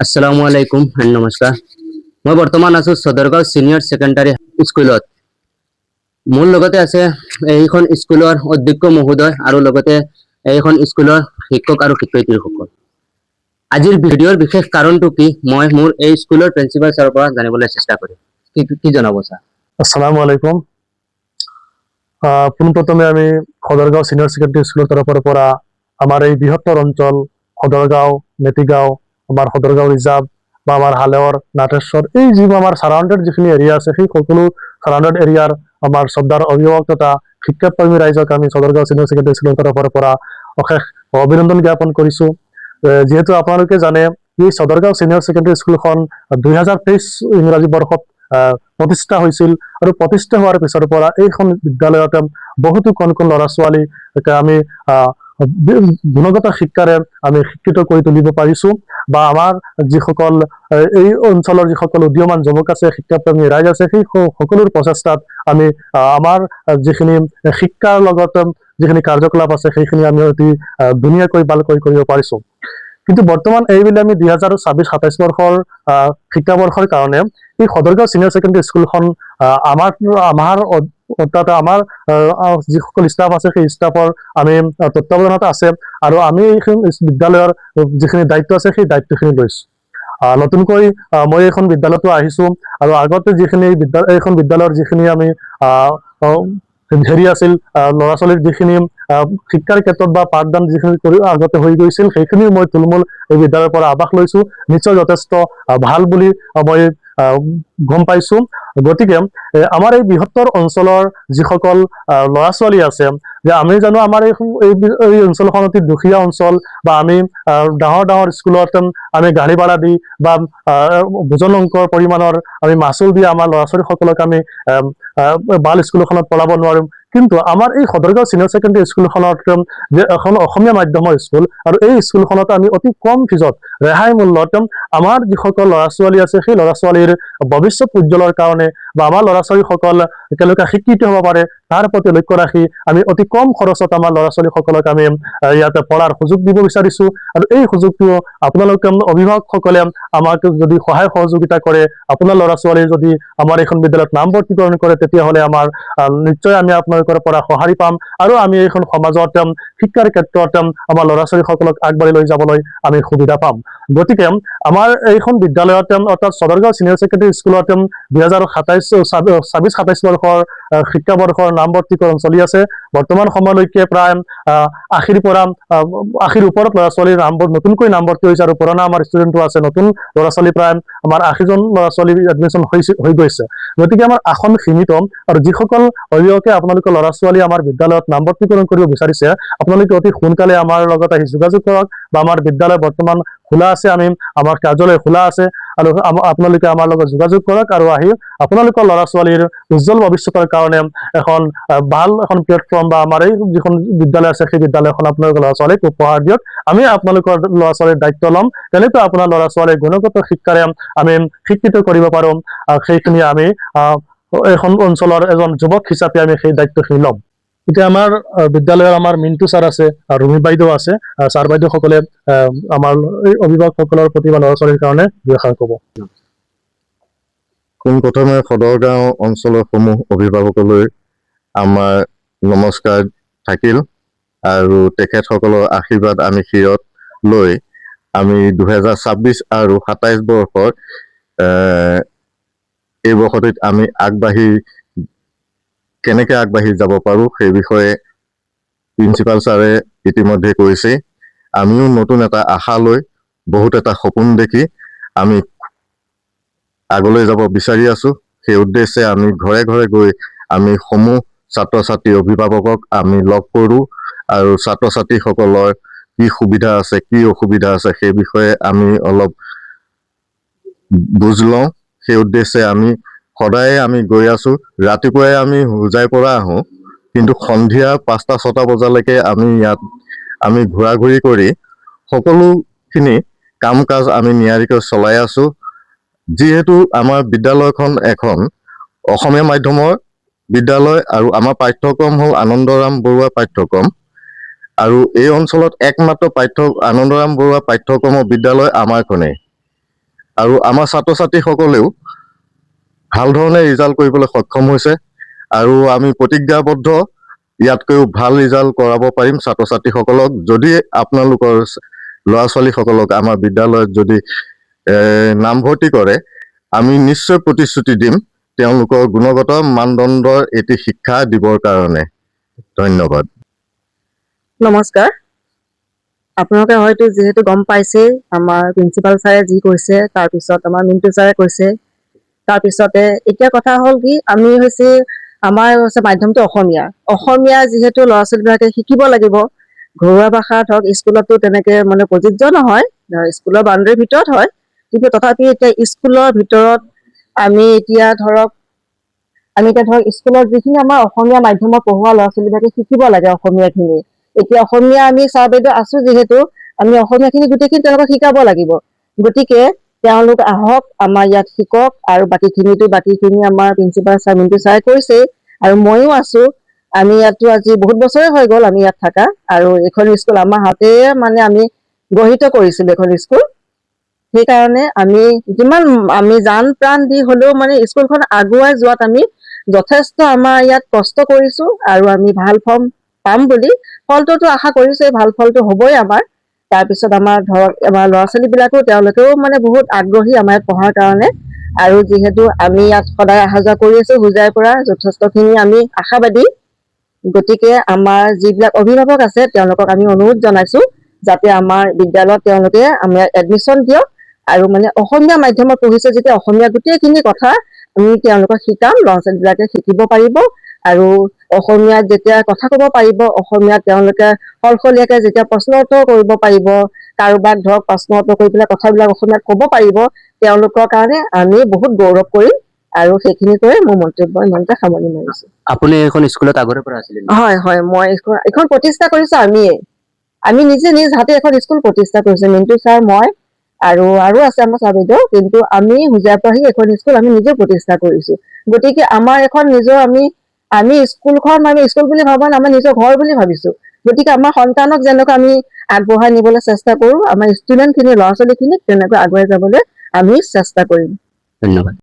আসসালামু আলাইকুম এণ্ড নমস্কাৰ। মই বৰ্তমান আছো সদৰগাঁও সিনিয়ৰ ছেকেণ্ডাৰী স্কুলত। মোৰ লগতে আছে এইখন স্কুলৰ অধ্যক্ষ মহোদয় আৰু লগতে এইখন স্কুলৰ শিক্ষক আৰু শিক্ষয়িত্ৰীসকল। আজিৰ ভিডিঅ'ৰ বিশেষ কাৰণটো কি মই মোৰ এই স্কুলৰ প্ৰিন্সিপাল ছাৰৰ পৰা জানিবলৈ চেষ্টা কৰিম। কি জনাব ছাৰ? আসসালামু আলাইকুম। পোনপ্ৰথমে আমি সদৰগাঁও সিনিয়ৰ সেকেন্ডাৰি স্কুলেৰ তৰফেৰ পৰা আমার এই বৃহত্তর অঞ্চল সদরগাঁও, মেটিগাঁও, আমার সদরগাঁও রিজার্ভ বা আমার হালেওর, নাটেশ্বর এই যি আমার সারাউন্ডেড যিখিনি এরিয়া আছে সেই সকলো সারাউন্ডেড এরিয়ার আমার শ্রদ্ধার অভিভাবক তথা শিক্ষাপ্রেমী রাইজক আমি সদরগাঁও সিনিয়র সেকেন্ডারি স্কুলের তরফের পৰা অশেষ অভিনন্দন জ্ঞাপন কৰিছো। যেহেতু আপোনালোকে জানে এই সদৰগাঁও সিনিয়ৰ সেকেন্ডাৰি স্কুলখন 2023 ইংৰাজী বৰ্ষত প্ৰতিষ্ঠা হৈছিল আৰু প্ৰতিষ্ঠা হোৱাৰ পিছৰ পৰা এইখন বিদ্যালয়ত বহুতো কণ কণ ল'ৰা ছোৱালী আমি গুণগত শিক্ষাৰে আমি শিক্ষিত কৰি তুলিব পাৰিছো বা আমাৰ যিসকল এই অঞ্চলৰ যিসকল উদীয়মান যুৱক আছে, শিক্ষাপ্ৰেমী ৰাইজ আছে, সেই সকলোৰ প্ৰচেষ্টাত আমি আমাৰ যিখিনি শিক্ষাৰ লগত যিখিনি কাৰ্যকলাপ আছে সেইখিনি আমি অতি ধুনীয়াকৈ ভালকৈ কৰিব পাৰিছো। কিন্তু বৰ্তমান এইবেলি আমি 2026-27 বৰ্ষৰ শিক্ষাবৰ্ষৰ কাৰণে এই সদৰগাঁও সিনিয়ৰ সেকেন্ডাৰি স্কুলখন আমাৰ অৰ্থাৎ আমাৰ যিসকল ষ্টাফ আছে সেই ষ্টাফৰ আমি তত্ত্বাৱধানত আছে আৰু আমি এইখন বিদ্যালয়ৰ যিখিনি দায়িত্ব আছে সেই দায়িত্বখিনি লৈছো। নতুনকৈ মই এইখন বিদ্যালয়তো আহিছো আৰু আগতে যিখিনি এইখন বিদ্যালয়ৰ যিখিনি আমি হেৰি আছিল ল'ৰা ছোৱালীৰ যিখিনি শিক্ষাৰ ক্ষেত্ৰত বা পাঠদান যিখিনি আগতে হৈ গৈছিল সেইখিনি মই থুলমূল এই বিদ্যালয়ৰ পৰা আভাস লৈছো। নিশ্চয় যথেষ্ট ভাল বুলি মই গম পাইছো। গতিকে আমাৰ এই বৃহত্তৰ অঞ্চলৰ যিসকল ল'ৰা ছোৱালী আছে যে আমি জানো আমাৰ এই অঞ্চলখন অতি দুখীয়া অঞ্চল বা আমি ডাঙৰ ডাঙৰ স্কুলত আমি গাড়ী ভাড়া দি বা ভোজন অংকৰ পৰিমাণৰ আমি মাচুল দি আমাৰ ল'ৰা ছোৱালীসকলক আমি বাল স্কুলখনত পঢ়াব নোৱাৰিম। কিন্তু আমাৰ এই সদৰগাঁও সিনিয়ৰ সেকেন্ডাৰি স্কুলখনত যে এখন অসমীয়া মাধ্যমৰ স্কুল আৰু এই স্কুলখনত আমি অতি কম ফিজত ৰেহাই মূল্যত আমাৰ যিসকল ল'ৰা ছোৱালী আছে সেই ল'ৰা ছোৱালীৰ ভৱিষ্যত উজ্জ্বলৰ কাৰণে বা আমাৰ ল'ৰা ছোৱালীসকল কেনেকৈ শিক্ষিত হ'ব পাৰে তাৰ প্ৰতি লক্ষ্য ৰাখি আমি অতি কম খৰচত আমাৰ ল'ৰা ছোৱালীসকলক আমি ইয়াতে পঢ়াৰ সুযোগ দিব বিচাৰিছো। আৰু এই সুযোগটো আপোনালোকে অভিভাৱকসকলে আমাক যদি সহায় সহযোগিতা কৰে, আপোনাৰ ল'ৰা ছোৱালী যদি আমাৰ এইখন বিদ্যালয়ত নামভৰ্তিকৰণ কৰে তেতিয়াহ'লে আমাৰ নিশ্চয় আমি আপোনালোকৰ পৰা সঁহাৰি পাম আৰু আমি এইখন সমাজত শিক্ষাৰ ক্ষেত্ৰত আমাৰ ল'ৰা ছোৱালীসকলক আগবাঢ়ি লৈ যাবলৈ আমি সুবিধা পাম। গতিকে আমাৰ এইখন বিদ্যালয়ত অৰ্থাৎ সদৰগাঁও সিনিয়ৰ সেকেন্ডাৰি স্কুলত 2026-27 বৰ্ষৰ শিক্ষাবৰ্ষৰ নামভৰ্তিকৰণ চলি আছে। বৰ্তমান সময়লৈকে প্ৰায় 80ৰ পৰা 80ৰ ওপৰত ল'ৰা ছোৱালীৰ নতুনকৈ নামভৰ্তি হৈছে আৰু পুৰণা আমাৰ ষ্টুডেণ্টো আছে। নতুন ল'ৰা ছোৱালী প্ৰায় আমাৰ 80জন ল'ৰা ছোৱালী এডমিশ্যন হৈ গৈছে। গতিকে আমাৰ আসন সীমিত আৰু যিসকল অভিভাৱকে আপোনালোকৰ ল'ৰা ছোৱালী আমাৰ বিদ্যালয়ত নামভৰ্তিকৰণ কৰিব বিচাৰিছে আপোনালোকে অতি সোনকালে আমাৰ লগত আহি যোগাযোগ কৰক বা আমাৰ বিদ্যালয় বৰ্তমান খোলা আছে, আমাৰ কাৰ্যালয় খোলা আছে আৰু আপোনালোকে আমাৰ লগত যোগাযোগ কৰক আৰু আহি আপোনালোকৰ ল'ৰা ছোৱালীৰ উজ্জ্বল ভৱিষ্যতৰ কাৰণে এখন ভাল এখন প্লেটফৰ্ম বা আমাৰ এই যিখন বিদ্যালয় আছে সেই বিদ্যালয়খন আপোনালোকৰ ল'ৰা ছোৱালীক উপহাৰ দিয়ক। আমি আপোনালোকৰ ল'ৰা ছোৱালীৰ দায়িত্ব ল'ম, তেনেকৈ আপোনাৰ ল'ৰা ছোৱালীৰ গুণগত শিক্ষাৰে আমি শিক্ষিত কৰিব পাৰোঁ। সেইখিনি আমি এখন অঞ্চলৰ এজন যুৱক হিচাপে আমি সেই দায়িত্বখিনি ল'ম। এতিয়া আমাৰ বিদ্যালয়ৰ আমাৰ মিণ্টু ছাৰ আছে আৰু ৰুমি বাইদেউ আছে। ছাৰ বাইদেউসকলে আমাৰ এই অভিভাৱকসকলৰ প্ৰতি বা ল'ৰা ছোৱালীৰ কাৰণে দুআষাৰ ক'ব। পোনপ্ৰথমে সদৰগাঁও অঞ্চলৰ সমূহ অভিভাৱকলৈ আমাৰ নমস্কাৰ থাকিল আৰু তেখেতসকলৰ আশীৰ্বাদ আমি শিৰত লৈ আমি 2026 আৰু 27 বৰ্ষৰ এই বৰ্ষটোত আমি কেনেকৈ আগবাঢ়ি যাব পাৰোঁ সেই বিষয়ে প্ৰিন্সিপাল ছাৰে ইতিমধ্যে কৈছে। আমিও নতুন এটা আশা লৈ বহুত এটা সপোন দেখি আমি আগলৈ যাব বিচাৰি আছো। সেই উদ্দেশ্যে আমি ঘৰে ঘৰে গৈ আমি সমূহ ছাত্ৰ ছাত্ৰী অভিভাৱকক আমি লগ কৰোঁ আৰু ছাত্ৰ ছাত্ৰীসকলৰ কি সুবিধা আছে কি অসুবিধা আছে সেই বিষয়ে আমি অলপ বুজ লওঁ। সেই উদ্দেশ্যে আমি সদায়ে আমি গৈ আছো। ৰাতিপুৱাই আমি হোজাইৰ পৰা আহোঁ, কিন্তু সন্ধিয়া 5টা-6টা বজালৈকে আমি ইয়াত আমি ঘূৰা ঘূৰি কৰি সকলোখিনি কাম কাজ আমি নিয়াৰিকৈ চলাই আছো। যিহেতু আমাৰ বিদ্যালয়খন এখন অসমীয়া মাধ্যমৰ বিদ্যালয় আৰু আমাৰ পাঠ্যক্ৰম হ'ল আনন্দৰাম বৰুৱা পাঠ্যক্ৰম আৰু এই অঞ্চলত একমাত্ৰ আনন্দৰাম বৰুৱা পাঠ্যক্ৰমৰ বিদ্যালয় আমাৰখনেই। আৰু আমাৰ ছাত্ৰ ছাত্ৰীসকলেও ভাল ধৰণে ৰিজাল্ট কৰিবলৈ সক্ষম হৈছে আৰু আমি প্ৰতিজ্ঞাবদ্ধ ইয়াতকৈও ভাল ৰিজাল্ট কৰাব পাৰিম ছাত্ৰ ছাত্ৰীসকলক যদি আপোনালোকৰ ল'ৰা ছোৱালীসকলক আমাৰ বিদ্যালয়ত যদি নামভৰ্তি কৰে আমি নিশ্চয় প্ৰতিশ্ৰুতি দিম তেওঁলোকৰ গুণগত মানদণ্ডৰ এটি শিক্ষা দিবৰ কাৰণে ধন্যবাদ নমস্কাৰ আপোনালোকে হয়তো যিহেতু গম পাইছেই আমাৰ প্ৰিন্সিপাল ছাৰে যি কৈছে তাৰপিছত আমাৰ মিণ্টু ছাৰে কৈছে তাৰপিছতে এতিয়া কথা হ'ল কি আমি হৈছে আমাৰ হৈছে মাধ্যমটো অসমীয়া যিহেতু ল'ৰা ছোৱালীবিলাকে শিকিব লাগিব ঘৰুৱা ভাষা ধৰক স্কুলতো তেনেকে মানে প্ৰযোজ্য নহয় স্কুলৰ বাউণ্ডেৰীৰ ভিতৰত হয় কিন্তু তথাপি এতিয়া স্কুলৰ ভিতৰত আমি এতিয়া ধৰক স্কুলত যিখিনি আমাৰ অসমীয়া মাধ্যমত পঢ়োৱা ল'ৰা ছোৱালীবিলাকে শিকিব লাগে অসমীয়াখিনি এতিয়া অসমীয়া আমি ছাৰ বাইদেউ আছো যিহেতু আমি অসমীয়াখিনি গোটেইখিনি তেওঁলোকক শিকাব লাগিব গতিকে তেওঁলোক আহক আমাৰ ইয়াত শিকক আৰু বাকীখিনি আমাৰ প্ৰিন্সিপাল ছাৰ মিণ্টু ছাৰে কৈছেই আৰু ময়ো আছো আমি ইয়াতো আজি বহুত বছৰে হৈ গ'ল আমি ইয়াত থকা আৰু এইখন স্কুল আমাৰ হাতেৰে মানে আমি গঢ়িত কৰিছিলো এখন স্কুল সেইকাৰণে আমি যিমান আমি জান প্ৰাণ দি হ'লেও মানে স্কুলখন আগুৱাই যোৱাত আমি যথেষ্ট আমাৰ ইয়াত কষ্ট কৰিছো আৰু আমি ভাল ফল পাম বুলি ফলটোতো আশা কৰিছোৱেই ভাল ফলটো হ'বই আমাৰ তাৰপিছত আমাৰ ধৰক আমাৰ ল'ৰা ছোৱালীবিলাকো তেওঁলোকেও মানে বহুত আগ্ৰহী আমাৰ ইয়াত পঢ়াৰ কাৰণে আৰু যিহেতু আমি ইয়াত সদায় অহা যোৱা কৰি আছো হোজাইৰ পৰা যথেষ্টখিনি আমি আশাবাদী গতিকে আমাৰ যিবিলাক অভিভাৱক আছে তেওঁলোকক আমি অনুৰোধ জনাইছো যাতে আমাৰ বিদ্যালয়ত তেওঁলোকে আমাৰ এডমিশ্যন দিয়ক আৰু মানে অসমীয়া মাধ্যমত পঢ়িছে যেতিয়া অসমীয়া গোটেইখিনি কথা আমি তেওঁলোকক শিকাম ল'ৰা ছোৱালীবিলাকে শিকিব পাৰিব আৰু অসমীয়াত যেতিয়া কথা ক'ব পাৰিব অসমীয়াত তেওঁলোকে সলসলীয়াকে যেতিয়া প্ৰশ্ন উত্তৰ কৰিব পাৰিব কাৰোবাক ধৰক প্ৰশ্ন উত্তৰ কৰি পেলাই কথাবিলাক অসমীয়াত ক'ব পাৰিব তেওঁলোকৰ কাৰণে আমি বহুত গৌৰৱ কৰিম আৰু সেইখিনি কৈ মোৰ মন্তব্য ইমানতে সামৰণি মাৰিছো আপুনি এইখন স্কুলত আগৰে পৰা আছিলে নেকি? হয় মই এইখন প্ৰতিষ্ঠা কৰিছো আমি নিজে নিজ হাতে এখন স্কুল প্ৰতিষ্ঠা কৰিছো মিণ্টু ছাৰ মই আৰু আছে আমাৰ ছাৰ বাইদেউ কিন্তু আমি হোজাইৰ পৰা আহি এখন স্কুল আমি নিজে প্ৰতিষ্ঠা কৰিছো গতিকে আমাৰ এখন নিজৰ আমি স্কুলখন আমি স্কুল বুলি ভাবা নাই আমাৰ নিজৰ ঘৰ বুলি ভাবিছো গতিকে আমাৰ সন্তানক যেনেকৈ আমি আগবঢ়াই নিবলৈ চেষ্টা কৰো আমাৰ ষ্টুডেণ্টখিনি ল'ৰা ছোৱালীখিনিক তেনেকৈ আগুৱাই যাবলৈ আমি চেষ্টা কৰিম ধন্যবাদ